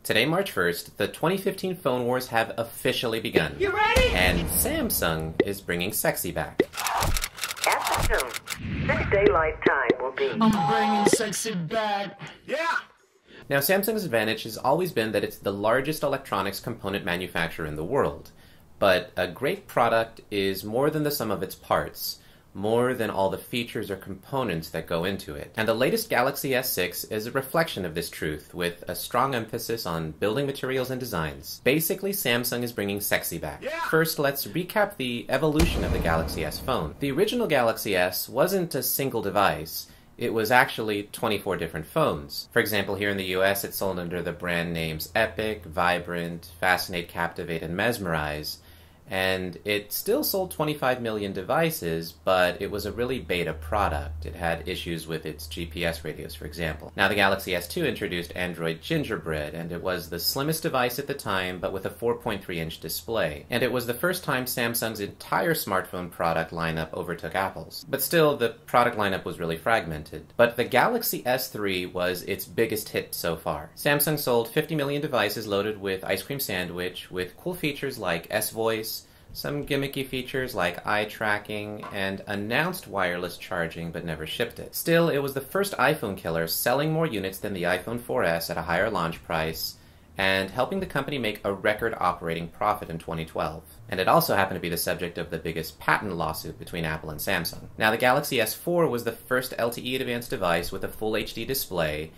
Today, March 1st, the 2015 phone wars have officially begun. You ready? And Samsung is bringing sexy back. Afternoon. 6 daylight time will be. I'm bringing sexy back. Yeah! Now, Samsung's advantage has always been that it's the largest electronics component manufacturer in the world. But a great product is more than the sum of its parts, more than all the features or components that go into it. And the latest Galaxy S6 is a reflection of this truth, with a strong emphasis on building materials and designs. Basically, Samsung is bringing sexy back. Yeah. First, let's recap the evolution of the Galaxy S phone. The original Galaxy S wasn't a single device. It was actually 24 different phones. For example, here in the US, it sold under the brand names Epic, Vibrant, Fascinate, Captivate, and Mesmerize. And it still sold 25 million devices, but it was a really beta product. It had issues with its GPS radios, for example. Now, the Galaxy S2 introduced Android Gingerbread, and it was the slimmest device at the time, but with a 4.3-inch display. And it was the first time Samsung's entire smartphone product lineup overtook Apple's. But still, the product lineup was really fragmented. But the Galaxy S3 was its biggest hit so far. Samsung sold 50 million devices loaded with Ice Cream Sandwich, with cool features like S-Voice, some gimmicky features like eye tracking, and announced wireless charging but never shipped it. Still, it was the first iPhone killer, selling more units than the iPhone 4S at a higher launch price, and helping the company make a record operating profit in 2012. And it also happened to be the subject of the biggest patent lawsuit between Apple and Samsung. Now, the Galaxy S4 was the first LTE advanced device with a full HD display,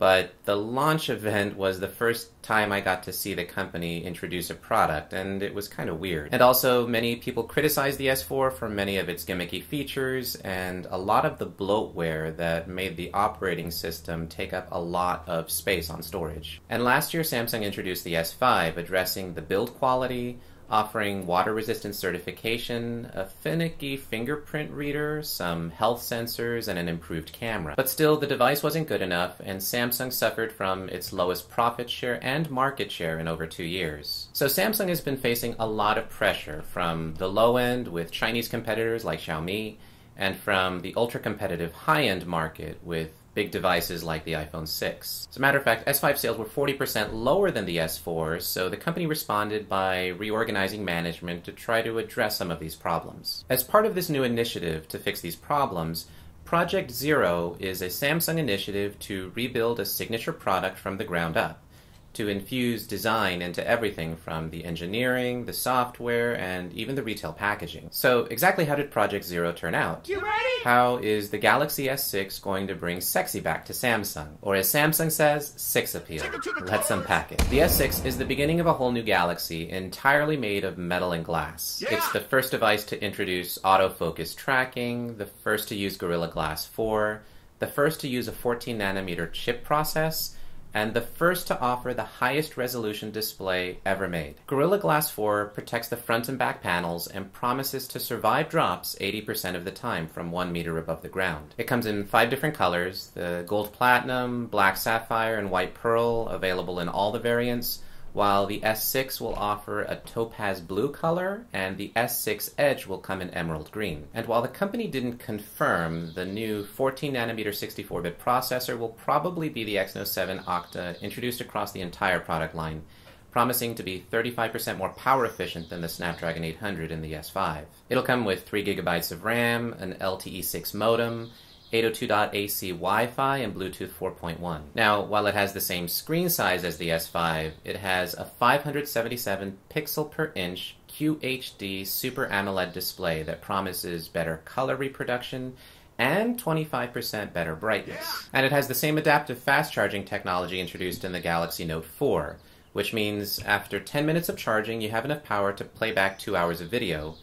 but the launch event was the first time I got to see the company introduce a product, and it was kind of weird. And also, many people criticized the S4 for many of its gimmicky features and a lot of the bloatware that made the operating system take up a lot of space on storage. And last year, Samsung introduced the S5, addressing the build quality, offering water-resistant certification, a finicky fingerprint reader, some health sensors, and an improved camera. But still, the device wasn't good enough, and Samsung suffered from its lowest profit share and market share in over 2 years. So Samsung has been facing a lot of pressure from the low end with Chinese competitors like Xiaomi, and from the ultra-competitive high-end market with big devices like the iPhone 6. As a matter of fact, S5 sales were 40% lower than the S4, so the company responded by reorganizing management to try to address some of these problems. As part of this new initiative to fix these problems, Project Zero is a Samsung initiative to rebuild a signature product from the ground up, to infuse design into everything from the engineering, the software, and even the retail packaging. So exactly how did Project Zero turn out? You ready? How is the Galaxy S6 going to bring sexy back to Samsung? Or as Samsung says, SiX appeal. Let's unpack it. The S6 is the beginning of a whole new Galaxy, entirely made of metal and glass. Yeah! It's the first device to introduce autofocus tracking, the first to use Gorilla Glass 4, the first to use a 14nm chip process, and the first to offer the highest resolution display ever made. Gorilla Glass 4 protects the front and back panels and promises to survive drops 80% of the time from 1 meter above the ground. It comes in 5 different colors, the gold platinum, black sapphire, and white pearl, available in all the variants, while the S6 will offer a topaz blue color, and the S6 Edge will come in emerald green. And while the company didn't confirm, the new 14nm 64-bit processor will probably be the Exynos 7 Octa introduced across the entire product line, promising to be 35% more power efficient than the Snapdragon 800 in the S5. It'll come with 3GB of RAM, an LTE 6 modem, 802.AC Wi-Fi, and Bluetooth 4.1. Now, while it has the same screen size as the S5, it has a 577 pixel per inch QHD Super AMOLED display that promises better color reproduction and 25% better brightness. Yeah. And it has the same adaptive fast charging technology introduced in the Galaxy Note 4, which means after 10 minutes of charging, you have enough power to play back 2 hours of video,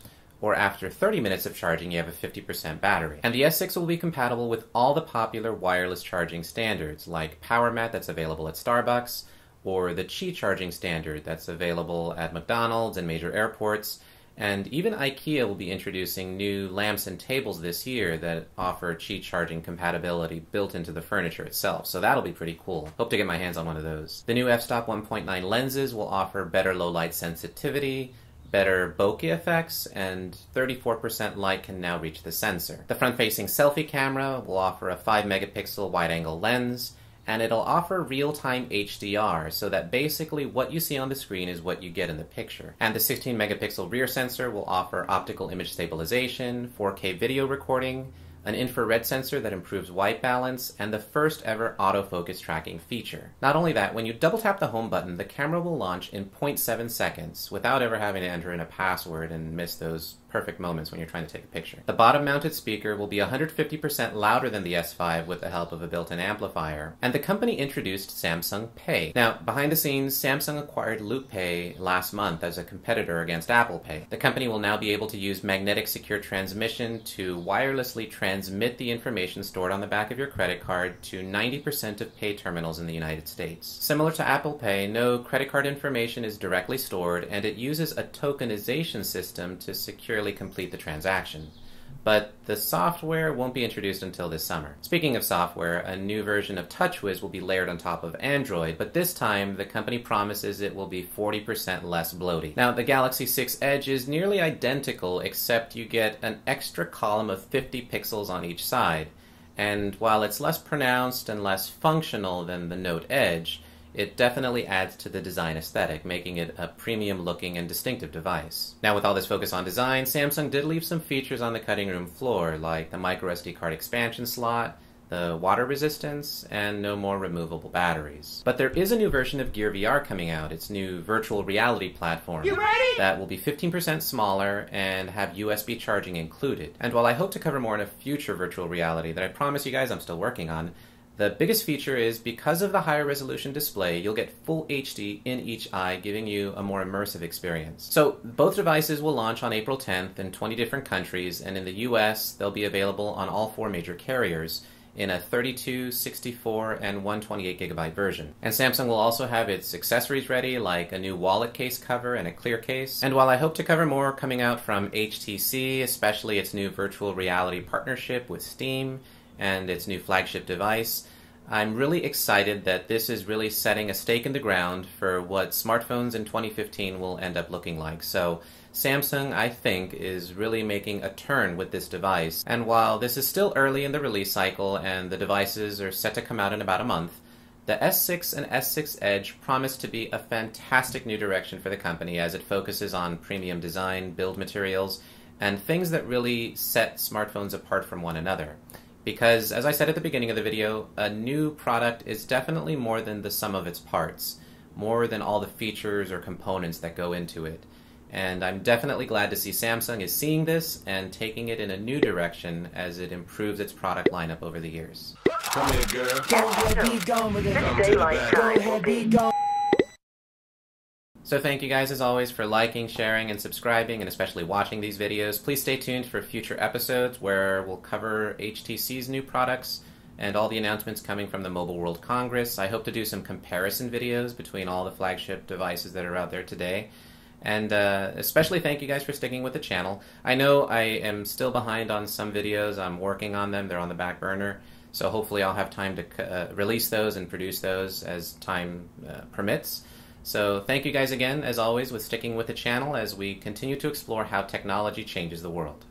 or after 30 minutes of charging, you have a 50% battery. And the S6 will be compatible with all the popular wireless charging standards, like PowerMat that's available at Starbucks, or the Qi charging standard that's available at McDonald's and major airports, and even IKEA will be introducing new lamps and tables this year that offer Qi charging compatibility built into the furniture itself, so that'll be pretty cool. Hope to get my hands on one of those. The new f-stop 1.9 lenses will offer better low light sensitivity, better bokeh effects, and 34% light can now reach the sensor. The front-facing selfie camera will offer a 5-megapixel wide-angle lens, and it'll offer real-time HDR, so that basically what you see on the screen is what you get in the picture. And the 16 megapixel rear sensor will offer optical image stabilization, 4K video recording, an infrared sensor that improves white balance, and the first ever autofocus tracking feature. Not only that, when you double tap the home button, the camera will launch in 0.7 seconds without ever having to enter in a password and miss those perfect moments when you're trying to take a picture. The bottom mounted speaker will be 150% louder than the S5 with the help of a built-in amplifier. And the company introduced Samsung Pay. Now, behind the scenes, Samsung acquired Loop Pay last month as a competitor against Apple Pay. The company will now be able to use magnetic secure transmission to wirelessly transmit the information stored on the back of your credit card to 90% of Pay terminals in the United States. Similar to Apple Pay, no credit card information is directly stored, and it uses a tokenization system to securely complete the transaction. But the software won't be introduced until this summer. Speaking of software, a new version of TouchWiz will be layered on top of Android, but this time the company promises it will be 40% less bloaty. Now, the Galaxy 6 Edge is nearly identical, except you get an extra column of 50 pixels on each side. And while it's less pronounced and less functional than the Note Edge, it definitely adds to the design aesthetic, making it a premium-looking and distinctive device. Now, with all this focus on design, Samsung did leave some features on the cutting room floor, like the microSD card expansion slot, the water resistance, and no more removable batteries. But there is a new version of Gear VR coming out, its new virtual reality platform. You ready? That will be 15% smaller and have USB charging included. And while I hope to cover more in a future virtual reality that I promise you guys I'm still working on, the biggest feature is, because of the higher resolution display, you'll get full HD in each eye, giving you a more immersive experience. So both devices will launch on April 10th in 20 different countries, and in the US, they'll be available on all 4 major carriers in a 32, 64, and 128 gigabyte version. And Samsung will also have its accessories ready, like a new wallet case cover and a clear case. And while I hope to cover more coming out from HTC, especially its new virtual reality partnership with Steam, and its new flagship device, I'm really excited that this is really setting a stake in the ground for what smartphones in 2015 will end up looking like. So Samsung, I think, is really making a turn with this device. And while this is still early in the release cycle and the devices are set to come out in about a month, the S6 and S6 Edge promise to be a fantastic new direction for the company as it focuses on premium design, build materials, and things that really set smartphones apart from one another. Because, as I said at the beginning of the video, a new product is definitely more than the sum of its parts, more than all the features or components that go into it. And I'm definitely glad to see Samsung is seeing this and taking it in a new direction as it improves its product lineup over the years. Come here, girl. Go ahead, be gone with it. This daylight time will be gone. So thank you guys as always for liking, sharing, and subscribing, and especially watching these videos. Please stay tuned for future episodes where we'll cover HTC's new products and all the announcements coming from the Mobile World Congress. I hope to do some comparison videos between all the flagship devices that are out there today. And especially thank you guys for sticking with the channel. I know I am still behind on some videos. I'm working on them. They're on the back burner. So hopefully I'll have time to release those and produce those as time permits. So thank you guys again, as always, with sticking with the channel as we continue to explore how technology changes the world.